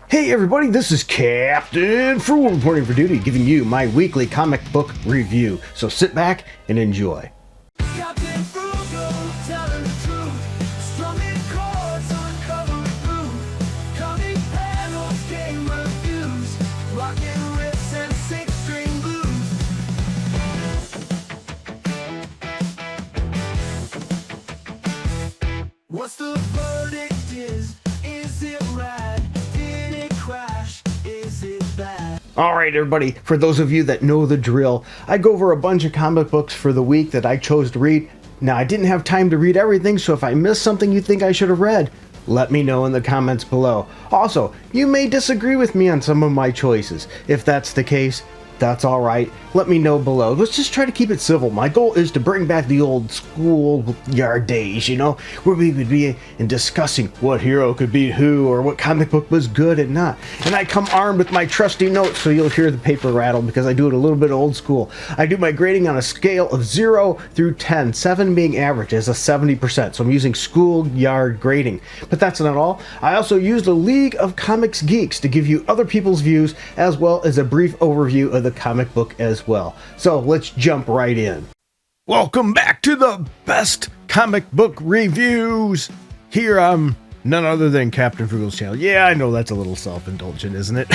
Hey everybody, this is Captain Frugal reporting for duty, giving you my weekly comic book review. So sit back and enjoy. Captain Frugal, telling the truth. Strumming chords, uncovering groove. Comic panels, game reviews. Rocking riffs and six-string blues. What's the verdict is it rad? Did it crash? Is it bad? Alright everybody, for those of you that know the drill, I go over a bunch of comic books for the week that I chose to read. Now I didn't have time to read everything, so if I missed something you think I should have read, let me know in the comments below. Also, you may disagree with me on some of my choices. If that's the case, that's alright. Let me know below. Let's just try to keep it civil. My goal is to bring back the old schoolyard days, where we would be in discussing what hero could beat who or what comic book was good and not. And I come armed with my trusty notes, so you'll hear the paper rattle because I do it a little bit old school. I do my grading on a scale of 0 through 10, 7 being average as a 70%. So I'm using schoolyard grading. But that's not all. I also use the League of Comics Geeks to give you other people's views as well as a brief overview of the comic book as well. So let's jump right in. Welcome back to the best comic book reviews. Here I'm none other than Captain Frugal's channel. Yeah, I know that's a little self-indulgent, isn't it?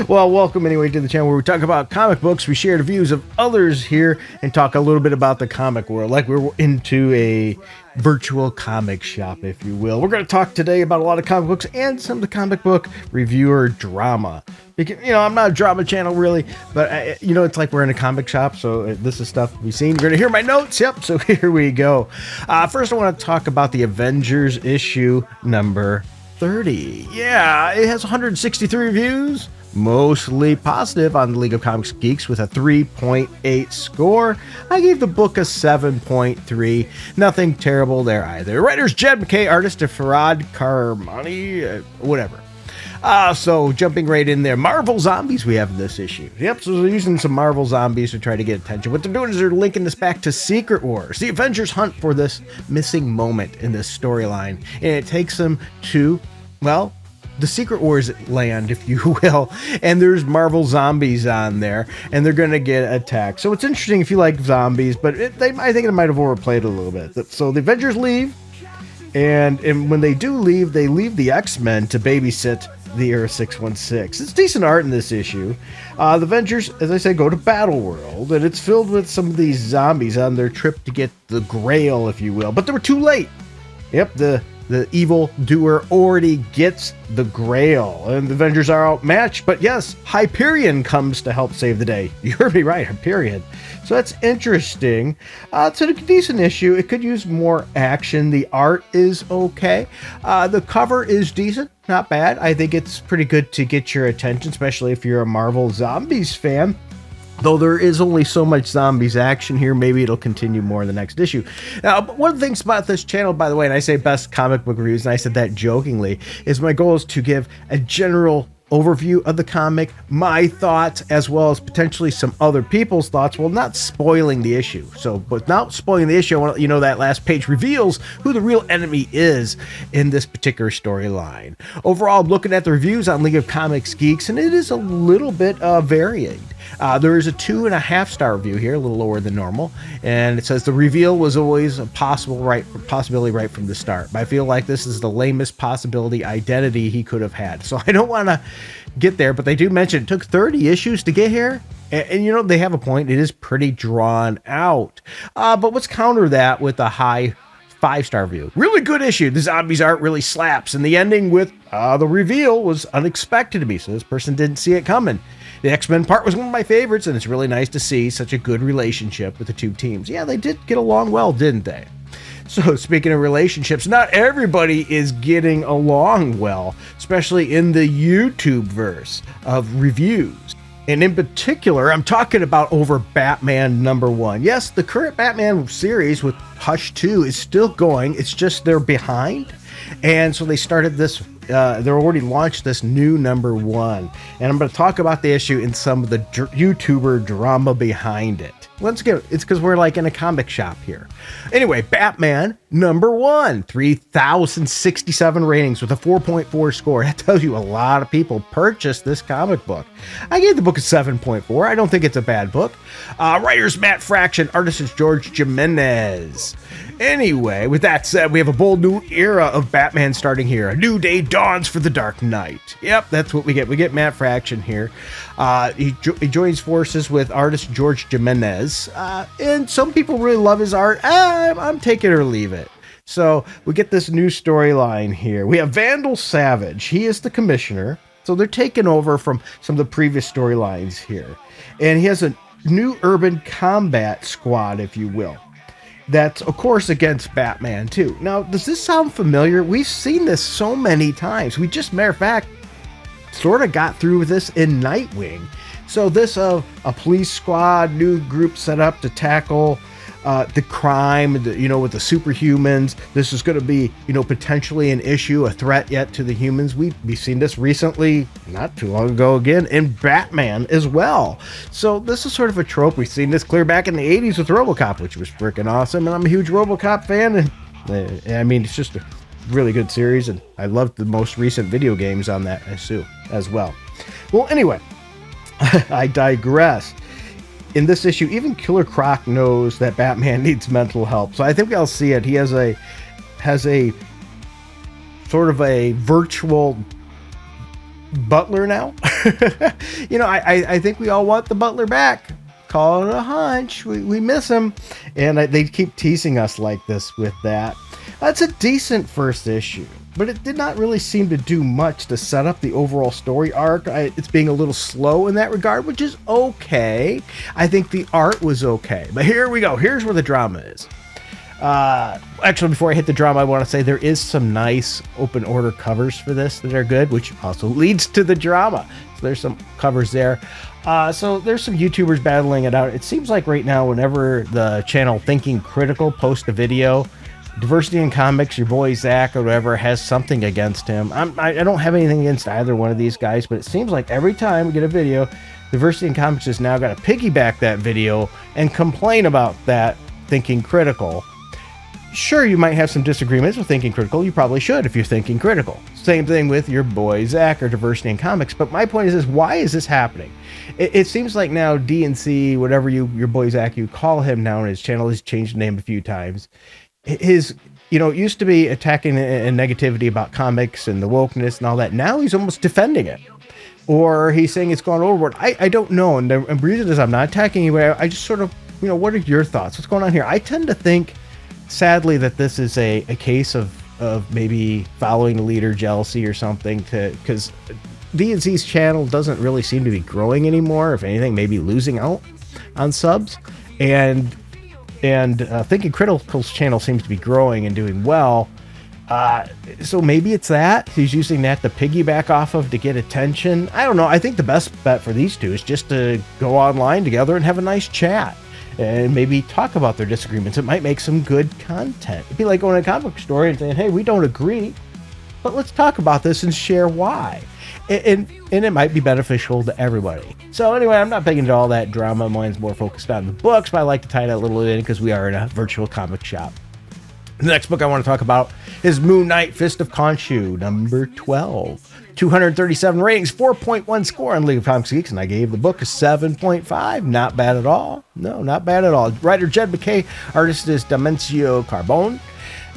Well, welcome anyway to the channel where we talk about comic books. We share the views of others here and talk a little bit about the comic world, like we're into a virtual comic shop, if you will. We're going to talk today about a lot of comic books and some of the comic book reviewer drama. Because, I'm not a drama channel really, but it's like we're in a comic shop, so this is stuff we've seen. You're going to hear my notes. Yep, so here we go. First, I want to talk about the Avengers issue number 30. Yeah, it has 163 reviews, mostly positive on the League of Comics Geeks with a 3.8 score. I gave the book a 7.3. Nothing terrible there either. Writers Jed MacKay, artist of Farhad Karmani, whatever. So jumping right in there, Marvel Zombies we have in this issue. Yep, so they're using some Marvel Zombies to try to get attention. What they're doing is they're linking this back to Secret Wars. The Avengers hunt for this missing moment in this storyline, and it takes them to, well, the Secret Wars land, if you will, and there's Marvel Zombies on there, and they're going to get attacked. So it's interesting if you like zombies, but I think it might have overplayed it a little bit. So the Avengers leave, and when they do leave, they leave the X-Men to babysit the Era 616. It's decent art in this issue. The Avengers, as I said, go to Battle World, and it's filled with some of these zombies on their trip to get the Grail, if you will. But they were too late. Yep, the evil doer already gets the Grail, and the Avengers are outmatched. But yes, Hyperion comes to help save the day. You heard me right, Hyperion. So that's interesting. It's a decent issue. It could use more action. The art is okay. The cover is decent. Not bad. I think it's pretty good to get your attention, especially if you're a Marvel Zombies fan. Though there is only so much zombies action here, maybe it'll continue more in the next issue. Now, one of the things about this channel, by the way, and I say best comic book reviews, and I said that jokingly, is my goal is to give a general overview of the comic, my thoughts, as well as potentially some other people's thoughts, while not spoiling the issue. So, but not spoiling the issue, I want to let you know that last page reveals who the real enemy is in this particular storyline. Overall, I'm looking at the reviews on League of Comics Geeks, and it is a little bit varying. There is a 2.5 star review here, a little lower than normal, and it says the reveal was always a possibility right from the start. But I feel like this is the lamest possibility identity he could have had. So I don't want to get there, but they do mention it took 30 issues to get here. And they have a point. It is pretty drawn out. But let's counter that with a high 5-star review. Really good issue. The zombies art really slaps, and the ending with the reveal was unexpected to me. So this person didn't see it coming. The X-Men part was one of my favorites, and it's really nice to see such a good relationship with the two teams. Yeah, they did get along well, didn't they? So speaking of relationships, not everybody is getting along well, especially in the YouTube verse of reviews. And in particular, I'm talking about over Batman #1. Yes, the current Batman series with Hush 2 is still going. It's just they're behind. And so they started this, they're already launched this new #1. And I'm going to talk about the issue and some of the YouTuber drama behind it. Once again, it's because we're like in a comic shop here. Anyway, Batman #1, 3,067 ratings with a 4.4 score. That tells you a lot of people purchased this comic book. I gave the book a 7.4. I don't think it's a bad book. Writers Matt Fraction, artist is George Jimenez. Anyway, with that said, we have a bold new era of Batman starting here. A new day dawns for the Dark Knight. Yep, that's what we get. We get Matt Fraction here. He joins forces with artist George Jimenez. And some people really love his art. I'm take it or leave it. So we get this new storyline here. We have Vandal Savage. He is the commissioner. So they're taking over from some of the previous storylines here. And he has a new urban combat squad, if you will. That's, of course, against Batman, too. Now, does this sound familiar? We've seen this so many times. We just, matter of fact, sort of got through with this in Nightwing. So this a police squad, new group set up to tackle the crime, with the superhumans. This is going to be, potentially an issue, a threat yet to the humans. We've seen this recently, not too long ago again, in Batman as well. So this is sort of a trope. We've seen this clear back in the 80s with RoboCop, which was freaking awesome. And I'm a huge RoboCop fan. And I mean, it's just a really good series. And I loved the most recent video games on that as well. Well, anyway, I digress. In this issue, even Killer Croc knows that Batman needs mental help. So I think I'll see it. He has a sort of a virtual butler now. I think we all want the butler back. Call it a hunch. We miss him. And they keep teasing us like this with that. That's a decent first issue, but it did not really seem to do much to set up the overall story arc. It's being a little slow in that regard, which is okay. I think the art was okay, but here we go. Here's where the drama is. Actually, before I hit the drama, I want to say there is some nice open order covers for this that are good, which also leads to the drama. So there's some covers there. So there's some YouTubers battling it out. It seems like right now, whenever the channel Thinking Critical posts a video, Diversity in Comics, your boy Zach or whatever has something against him. I don't have anything against either one of these guys, but it seems like every time we get a video, Diversity in Comics has now got to piggyback that video and complain about that Thinking Critical. Sure, you might have some disagreements with Thinking Critical. You probably should if you're Thinking Critical. Same thing with your boy Zach or Diversity in Comics. But my point is why is this happening? It seems like now DNC, whatever your boy Zach, you call him now on his channel, he's changed the name a few times. His, it used to be attacking and negativity about comics and the wokeness and all that. Now he's almost defending it. Or he's saying it's gone overboard. I don't know. And the reason is I'm not attacking anybody. I just sort of, what are your thoughts? What's going on here? I tend to think, sadly, that this is a case of maybe following the leader jealousy or something, because DNC's channel doesn't really seem to be growing anymore. If anything, maybe losing out on subs. And Thinking Critical's channel seems to be growing and doing well. So maybe it's that. He's using that to piggyback off of to get attention. I don't know. I think the best bet for these two is just to go online together and have a nice chat. And maybe talk about their disagreements. It might make some good content. It'd be like going to a comic book store and saying, hey, we don't agree, but let's talk about this and share why. And it might be beneficial to everybody. So anyway, I'm not big into all that drama. Mine's more focused on the books, but I like to tie that a little in because we are in a virtual comic shop. The next book I want to talk about is Moon Knight Fist of Khonshu, number 12. 237 ratings, 4.1 score on League of Comics Geeks, and I gave the book a 7.5. Not bad at all. No, not bad at all. Writer Jed MacKay, artist is Dimencio Carbone,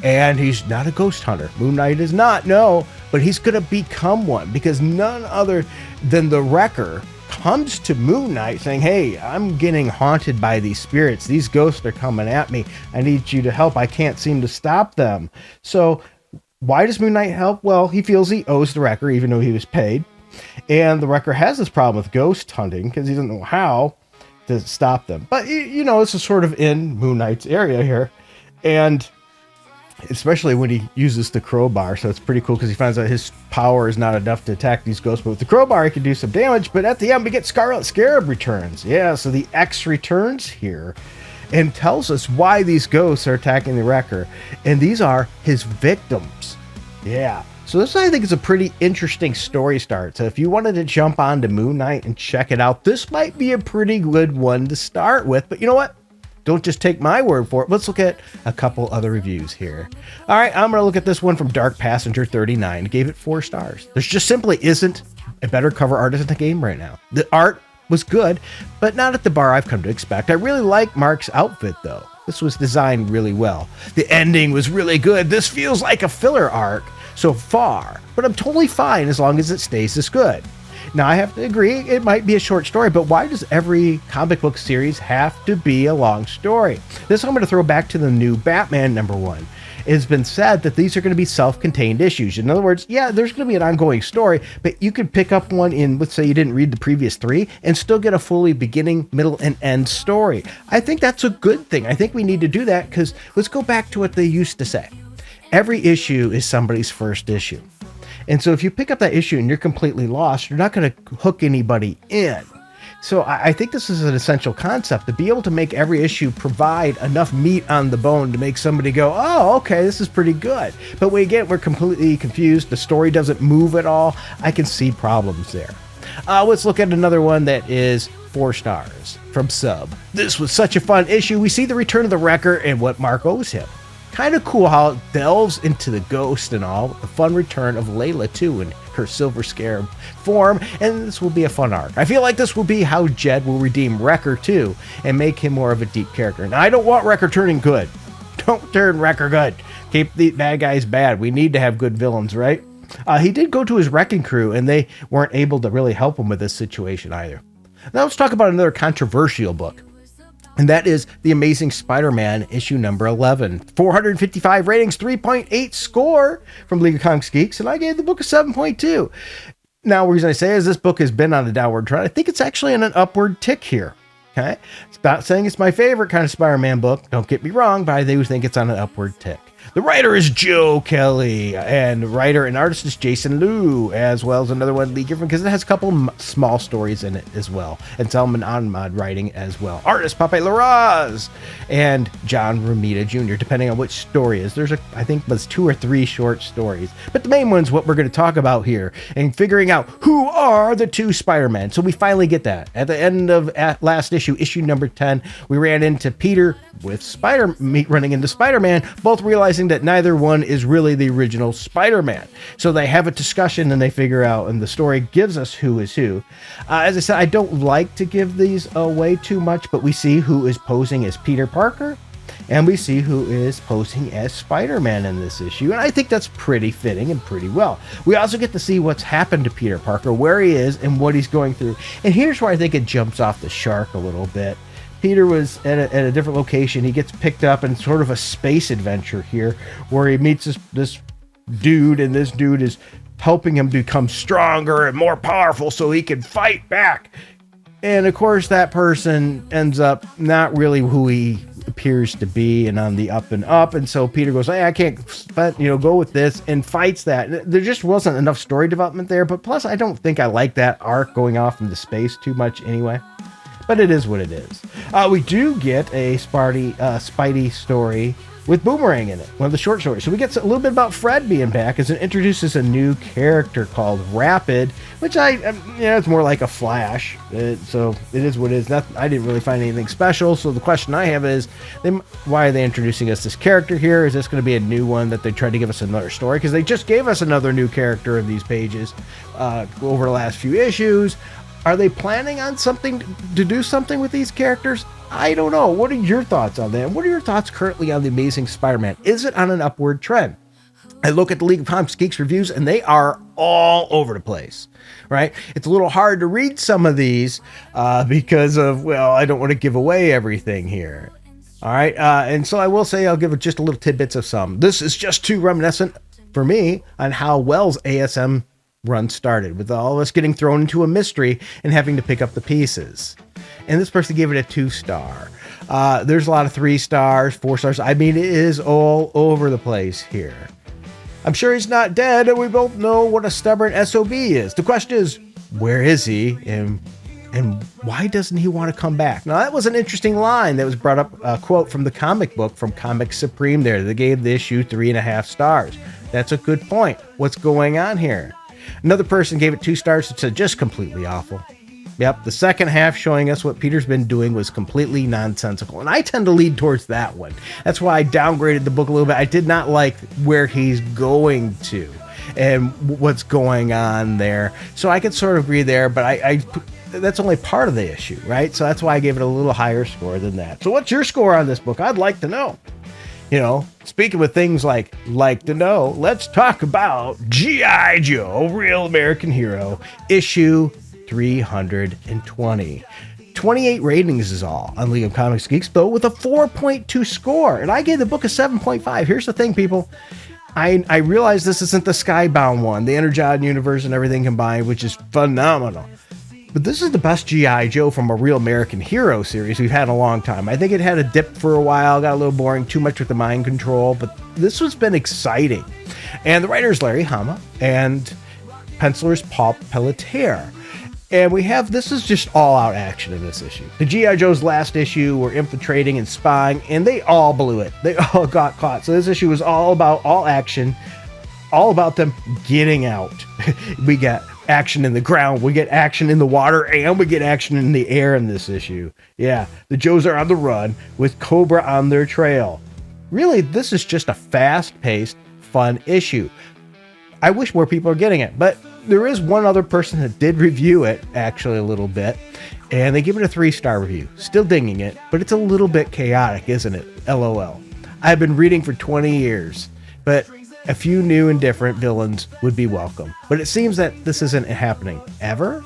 and he's not a ghost hunter. Moon Knight is not, no, but he's going to become one because none other than the Wrecker comes to Moon Knight saying, hey, I'm getting haunted by these spirits. These ghosts are coming at me. I need you to help. I can't seem to stop them. So why does Moon Knight help? Well, he feels he owes the Wrecker, even though he was paid. And the Wrecker has this problem with ghost hunting because he doesn't know how to stop them. But, it's a sort of in Moon Knight's area here. And especially when he uses the crowbar. So it's pretty cool because he finds out his power is not enough to attack these ghosts. But with the crowbar, he can do some damage. But at the end, we get Scarlet Scarab returns. Yeah, so the X returns here and tells us why these ghosts are attacking the Wrecker. And these are his victims. Yeah. So this, I think, is a pretty interesting story start. So if you wanted to jump on to Moon Knight and check it out, this might be a pretty good one to start with. But you know what? Don't just take my word for it. Let's look at a couple other reviews here. All right, I'm going to look at this one from Dark Passenger 39. Gave it 4 stars. There just simply isn't a better cover artist in the game right now. The art was good, but not at the bar I've come to expect. I really like Mark's outfit, though. This was designed really well. The ending was really good. This feels like a filler arc so far, but I'm totally fine as long as it stays this good. Now, I have to agree, it might be a short story, but why does every comic book series have to be a long story? This I'm going to throw back to the new Batman #1. It has been said that these are going to be self-contained issues. In other words, yeah, there's going to be an ongoing story, but you could pick up one in, let's say you didn't read the previous 3, and still get a fully beginning, middle, and end story. I think that's a good thing. I think we need to do that because let's go back to what they used to say. Every issue is somebody's first issue. And so if you pick up that issue and you're completely lost, you're not going to hook anybody in. So I think this is an essential concept, to be able to make every issue provide enough meat on the bone to make somebody go, oh, okay, this is pretty good. But we're completely confused. The story doesn't move at all. I can see problems there. Let's look at another one that is 4 stars from Sub. This was such a fun issue. We see the return of the Wrecker and what Mark owes him. Kind of cool how it delves into the ghost and all, the fun return of Layla too in her Silver Scarab form, and this will be a fun arc. I feel like this will be how Jed will redeem Wrecker too and make him more of a deep character. Now, I don't want Wrecker turning good. Don't turn Wrecker good. Keep the bad guys bad. We need to have good villains, right? He did go to his wrecking crew, and they weren't able to really help him with this situation either. Now let's talk about another controversial book. And that is The Amazing Spider-Man, issue number 11. 455 ratings, 3.8 score from League of Comics Geeks, and I gave the book a 7.2. Now, the reason I say is this book has been on a downward trend. I think it's actually on an upward tick here. Okay? It's not saying it's my favorite kind of Spider-Man book. Don't get me wrong, but I do think it's on an upward tick. The writer is Joe Kelly, and writer and artist is Jason Liu, as well as another one, Lee Griffin, because it has a couple small stories in it as well, and Salman Ahmad writing as well. Artist Pape Larraz and John Romita Jr., depending on which story is. There's, I think, there's 2 or 3 short stories, but the main one's what we're going to talk about here, and figuring out who are the 2 Spider-Men. So we finally get that. At the end of last issue, issue number 10, we ran into Peter with running into Spider-Man, both realizing that neither one is really the original Spider-Man. So they have a discussion and they figure out, and the story gives us who is who. As I said, I don't like to give these away too much, but we see who is posing as Peter Parker, and we see who is posing as Spider-Man in this issue, and I think that's pretty fitting and pretty well. We also get to see what's happened to Peter Parker, where he is, and what he's going through. And here's where I think it jumps off the shark a little bit. Peter was at a different location. He gets picked up in sort of a space adventure here where he meets this dude, and this dude is helping him become stronger and more powerful so he can fight back. And of course, that person ends up not really who he appears to be and on the up and up. And so Peter goes, hey, I can't go with this, and fights that. There just wasn't enough story development there. But plus, I don't think I like that arc going off into space too much anyway. But it is what it is. We do get a Spidey story with Boomerang in it, one of the short stories. So we get a little bit about Fred being back as it introduces a new character called Rapid, which it's more like a Flash. So it is what it is. I didn't really find anything special. So the question I have is, why are they introducing us this character here? Is this going to be a new one that they tried to give us another story? Because they just gave us another new character in these pages over the last few issues. Are they planning on to do something with these characters? I don't know. What are your thoughts on that? What are your thoughts currently on The Amazing Spider-Man? Is it on an upward trend? I look at the League of Comics Geeks reviews, and they are all over the place, right? It's a little hard to read some of these because of, I don't want to give away everything here. All right. And so I will say I'll give just a little tidbits of some. This is just too reminiscent for me on how Wells' ASM run started, with all of us getting thrown into a mystery and having to pick up the pieces. And this person gave it a 2-star. There's a lot of 3 stars, 4 stars. I mean, it is all over the place here. I'm sure he's not dead, and we both know what a stubborn SOB is. The question is, where is he, and why doesn't he want to come back? Now, that was an interesting line that was brought up, a quote from the comic book from Comic Supreme there. They gave the issue 3.5 stars. That's a good point. What's going on here? Another person gave it 2 stars and said just completely awful. Yep, the second half showing us what Peter's been doing was completely nonsensical. And I tend to lead towards that one. That's why I downgraded the book a little bit. I did not like where he's going to and what's going on there. So I could sort of agree there, but I that's only part of the issue, right? So that's why I gave it a little higher score than that. So what's your score on this book? I'd like to know. You know, speaking with things like to know, let's talk about G.I. Joe, Real American Hero, issue 320. 28 ratings is all on League of Comics Geeks, though, with a 4.2 score. And I gave the book a 7.5. Here's the thing, people. I realize this isn't the Skybound one, the Energon universe and everything combined, which is phenomenal. But this is the best G.I. Joe from a Real American Hero series we've had in a long time. I think it had a dip for a while, got a little boring, too much with the mind control, but this has been exciting. And the writer is Larry Hama, and penciler is Paul Pelletier. And this is just all-out action in this issue. The G.I. Joe's last issue were infiltrating and spying, and they all blew it. They all got caught. So this issue was all about all action, all about them getting out. We got action in the ground, we get action in the water, and we get action in the air in this issue. Yeah, the Joes are on the run with Cobra on their trail. Really, this is just a fast-paced, fun issue. I wish more people are getting it, but there is one other person that did review it, actually a little bit, and they give it a 3-star review. Still dinging it, but it's a little bit chaotic, isn't it? LOL. I've been reading for 20 years, but a few new and different villains would be welcome. But it seems that this isn't happening ever.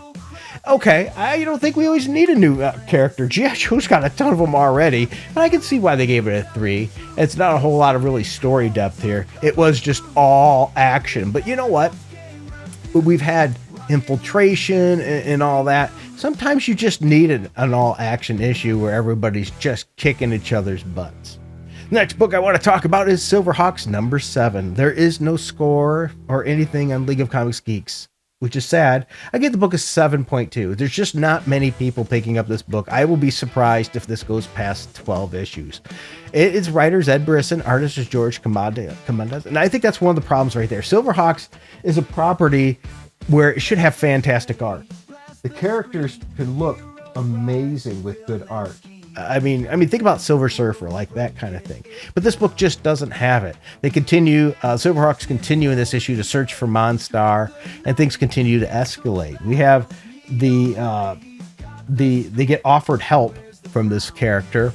Okay, I don't think we always need a new character. G.I. Joe's got a ton of them already, but I can see why they gave it a 3. It's not a whole lot of really story depth here. It was just all action. But you know what? We've had infiltration and all that. Sometimes you just need an all action issue where everybody's just kicking each other's butts. Next book I want to talk about is Silverhawks number 7. There is no score or anything on League of Comics Geeks, which is sad. I give the book a 7.2. There's just not many people picking up this book. I will be surprised if this goes past 12 issues. Its writers Ed Brisson, artist is George Comandes, and I think that's one of the problems right there. Silverhawks is a property where it should have fantastic art. The characters could look amazing with good art. I mean, think about Silver Surfer, like that kind of thing. But this book just doesn't have it. They continue, Silverhawks continue in this issue to search for Monstar, and things continue to escalate. We have they get offered help from this character,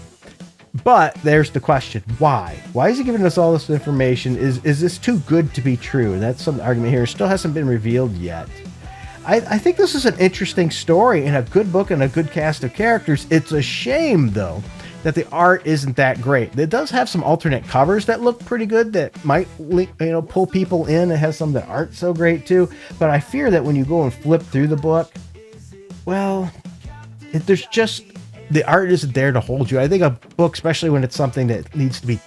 but there's the question: why? Why is he giving us all this information? Is this too good to be true? And that's some argument here. It still hasn't been revealed yet. I think this is an interesting story and a good book and a good cast of characters. It's a shame, though, that the art isn't that great. It does have some alternate covers that look pretty good that might, pull people in. It has some that aren't so great, too. But I fear that when you go and flip through the book, well, there's just... the art isn't there to hold you. I think a book, especially when it's something that needs to be,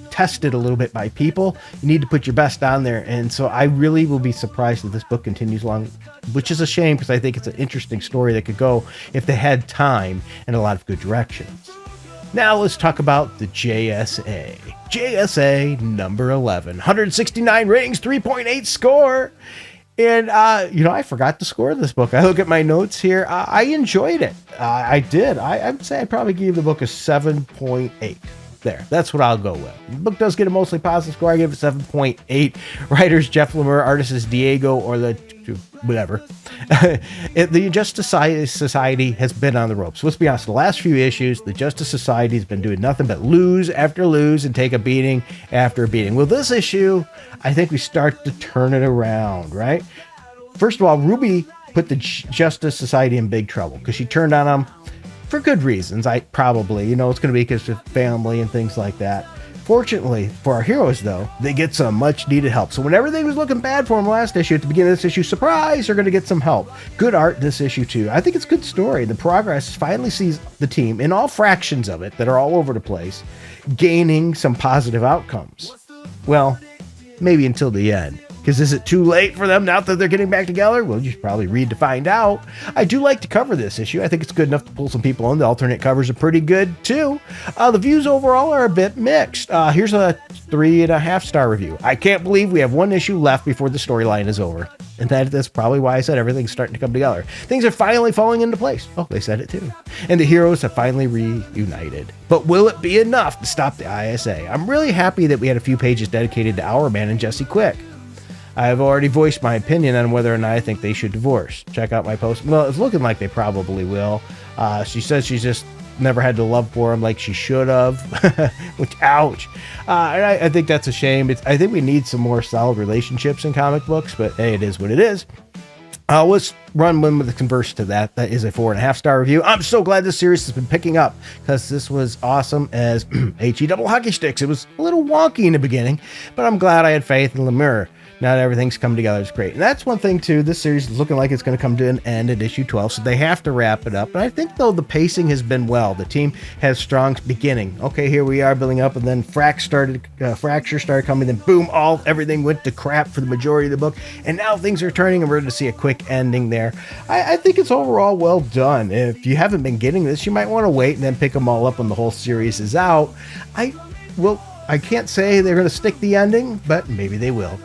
tested a little bit by people, you need to put your best on there. And so I really will be surprised if this book continues long, which is a shame because I think it's an interesting story that could go if they had time and a lot of good directions. Now let's talk about the JSA. JSA number 11, 169 ratings, 3.8 score. And, I forgot to score this book. I look at my notes here. I enjoyed it. I did. I'd say I probably gave the book a 7.8. There, that's what I'll go with. The book does get a mostly positive score. I give it 7.8. Writers Jeff Lemire, artist is Diego or the whatever. The Justice Society has been on the ropes. Let's be honest, the last few issues, the Justice Society has been doing nothing but lose after lose and take a beating after a beating. Well, this issue, I think we start to turn it around, right? First of all, Ruby put the Justice Society in big trouble because she turned on them for good reasons. It's going to be because of family and things like that. Fortunately for our heroes, though, they get some much needed help. So when everything was looking bad for them last issue, at the beginning of this issue, surprise, they're going to get some help. Good art this issue, too. I think it's a good story. The progress finally sees the team, in all fractions of it that are all over the place, gaining some positive outcomes. Well, maybe until the end. Because is it too late for them now that they're getting back together? Well, you should probably read to find out. I do like to cover this issue. I think it's good enough to pull some people in. The alternate covers are pretty good too. The views overall are a bit mixed. Here's a 3.5 star review. I can't believe we have one issue left before the storyline is over. And that's probably why I said everything's starting to come together. Things are finally falling into place. Oh, they said it too. And the heroes have finally reunited. But will it be enough to stop the ISA? I'm really happy that we had a few pages dedicated to Hourman and Jesse Quick. I've already voiced my opinion on whether or not I think they should divorce. Check out my post. Well, it's looking like they probably will. She says she's just never had the love for him like she should have. Which, ouch. And I think that's a shame. I think we need some more solid relationships in comic books, but hey, it is what it is. Let's run one with the converse to that. That is a 4.5 star review. I'm so glad this series has been picking up because this was awesome as HE double hockey sticks. It was a little wonky in the beginning, but I'm glad I had faith in Lemire. Now that everything's come together, it's great. And that's one thing too, this series is looking like it's going to come to an end at issue 12, so they have to wrap it up. But I think though the pacing has been well. The team has strong beginning. Okay, here we are building up, and then Fracture started coming, then boom, everything went to crap for the majority of the book, and now things are turning, and we're going to see a quick ending there. I think it's overall well done. If you haven't been getting this, you might want to wait and then pick them all up when the whole series is out. I can't say they're going to stick the ending, but maybe they will.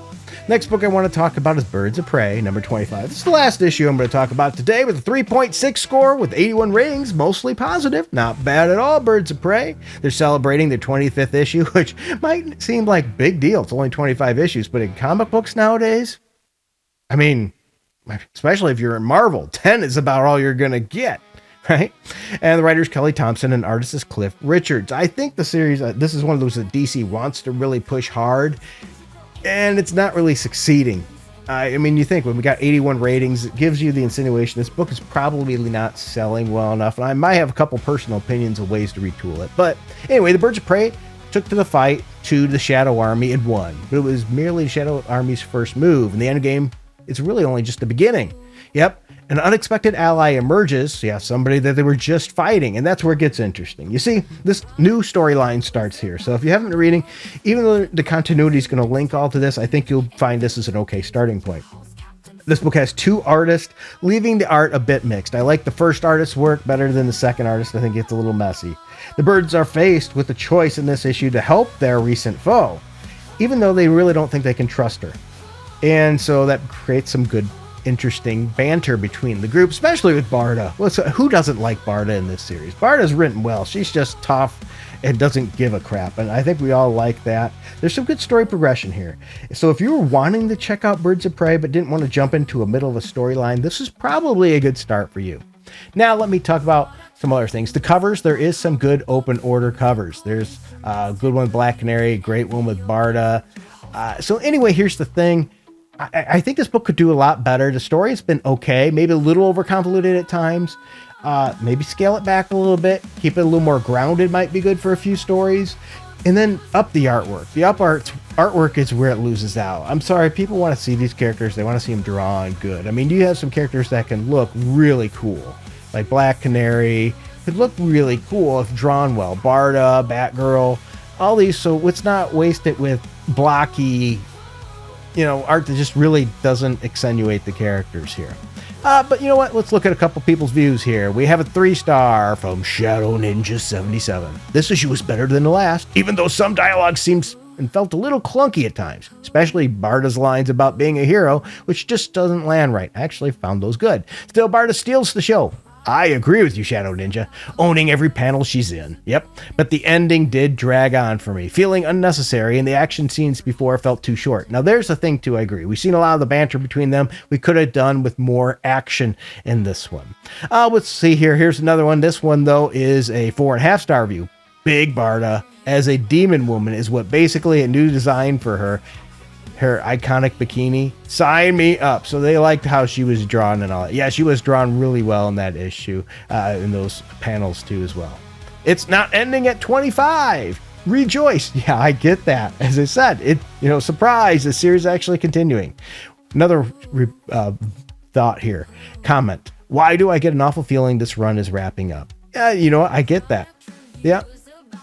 Next book I want to talk about is Birds of Prey, number 25. This is the last issue I'm going to talk about today with a 3.6 score with 81 ratings, mostly positive. Not bad at all, Birds of Prey. They're celebrating their 25th issue, which might seem like a big deal. It's only 25 issues, but in comic books nowadays, I mean, especially if you're in Marvel, 10 is about all you're going to get. Right? And the writer's Kelly Thompson and artist is Cliff Richards. I think the series, this is one of those that DC wants to really push hard, and it's not really succeeding. I mean, you think when we got 81 ratings, it gives you the insinuation this book is probably not selling well enough. And I might have a couple personal opinions of ways to retool it. But anyway, the Birds of Prey took to the fight to the Shadow Army and won. But it was merely the Shadow Army's first move. In the end game, it's really only just the beginning. Yep. An unexpected ally emerges, somebody that they were just fighting, and that's where it gets interesting. You see, this new storyline starts here, so if you haven't been reading, even though the continuity is going to link all to this, I think you'll find this is an okay starting point. This book has two artists, leaving the art a bit mixed. I like the first artist's work better than the second artist. I think it's a little messy. The birds are faced with a choice in this issue to help their recent foe, even though they really don't think they can trust her. And so that creates some good interesting banter between the group, especially with Barda. Who doesn't like Barda in this series? Barda's written well. She's just tough and doesn't give a crap, and I think we all like that. There's some good story progression here. So if you were wanting to check out Birds of Prey but didn't want to jump into a middle of a storyline, this is probably a good start for you. Now let me talk about some other things. The covers, there is some good open order covers. There's a good one with Black Canary, a great one with Barda. So anyway, here's the thing. I think this book could do a lot better. The story has been okay, maybe a little overconvoluted at times. Maybe scale it back a little bit, keep it a little more grounded might be good for a few stories. And then up the artwork. The artwork is where it loses out. I'm sorry, people want to see these characters. They want to see them drawn good. I mean, you have some characters that can look really cool, like Black Canary. Could look really cool if drawn well. Barda, Batgirl, all these. So let's not waste it with blocky, art that just really doesn't accentuate the characters here. But you know what? Let's look at a couple people's views here. We have a 3-star from Shadow Ninja 77. This issue was better than the last, even though some dialogue seems and felt a little clunky at times, especially Barda's lines about being a hero, which just doesn't land right. I actually found those good. Still, Barda steals the show. I agree with you, Shadow Ninja, owning every panel she's in. Yep, but the ending did drag on for me, feeling unnecessary, and the action scenes before felt too short. Now, there's the thing, too, I agree. We've seen a lot of the banter between them. We could have done with more action in this one. Let's see here. Here's another one. This one, though, is a 4.5-star review. Big Barda as a demon woman is what basically a new design for her iconic bikini. Sign me up. So they liked how she was drawn and all that. Yeah, she was drawn really well in that issue, in those panels too as well. It's not ending at 25. Rejoice. Yeah, I get that. As I said, surprise, the series is actually continuing. Another thought here. Comment. Why do I get an awful feeling this run is wrapping up? Yeah, I get that. Yeah.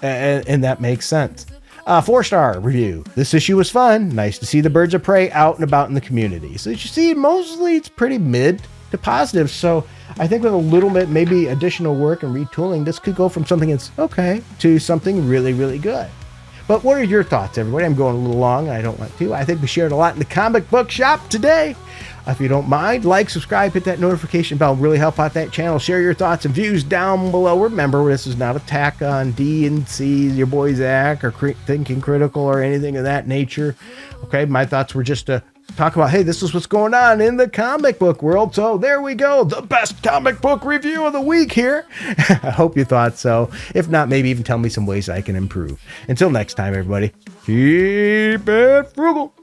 And that makes sense. 4-star review. This issue was fun. Nice to see the Birds of Prey out and about in the community. So as you see, mostly it's pretty mid to positive. So I think with a little bit, maybe additional work and retooling, this could go from something that's okay to something really, really good. But what are your thoughts, everybody? I'm going a little long. I don't want to. I think we shared a lot in the comic book shop today. If you don't mind, like, subscribe, hit that notification bell. Really help out that channel. Share your thoughts and views down below. Remember, this is not attack on D and C, your boy Zach, or Thinking Critical or anything of that nature. Okay, my thoughts were just to talk about, hey, this is what's going on in the comic book world. So there we go. The best comic book review of the week here. I hope you thought so. If not, maybe even tell me some ways I can improve. Until next time, everybody, keep it frugal.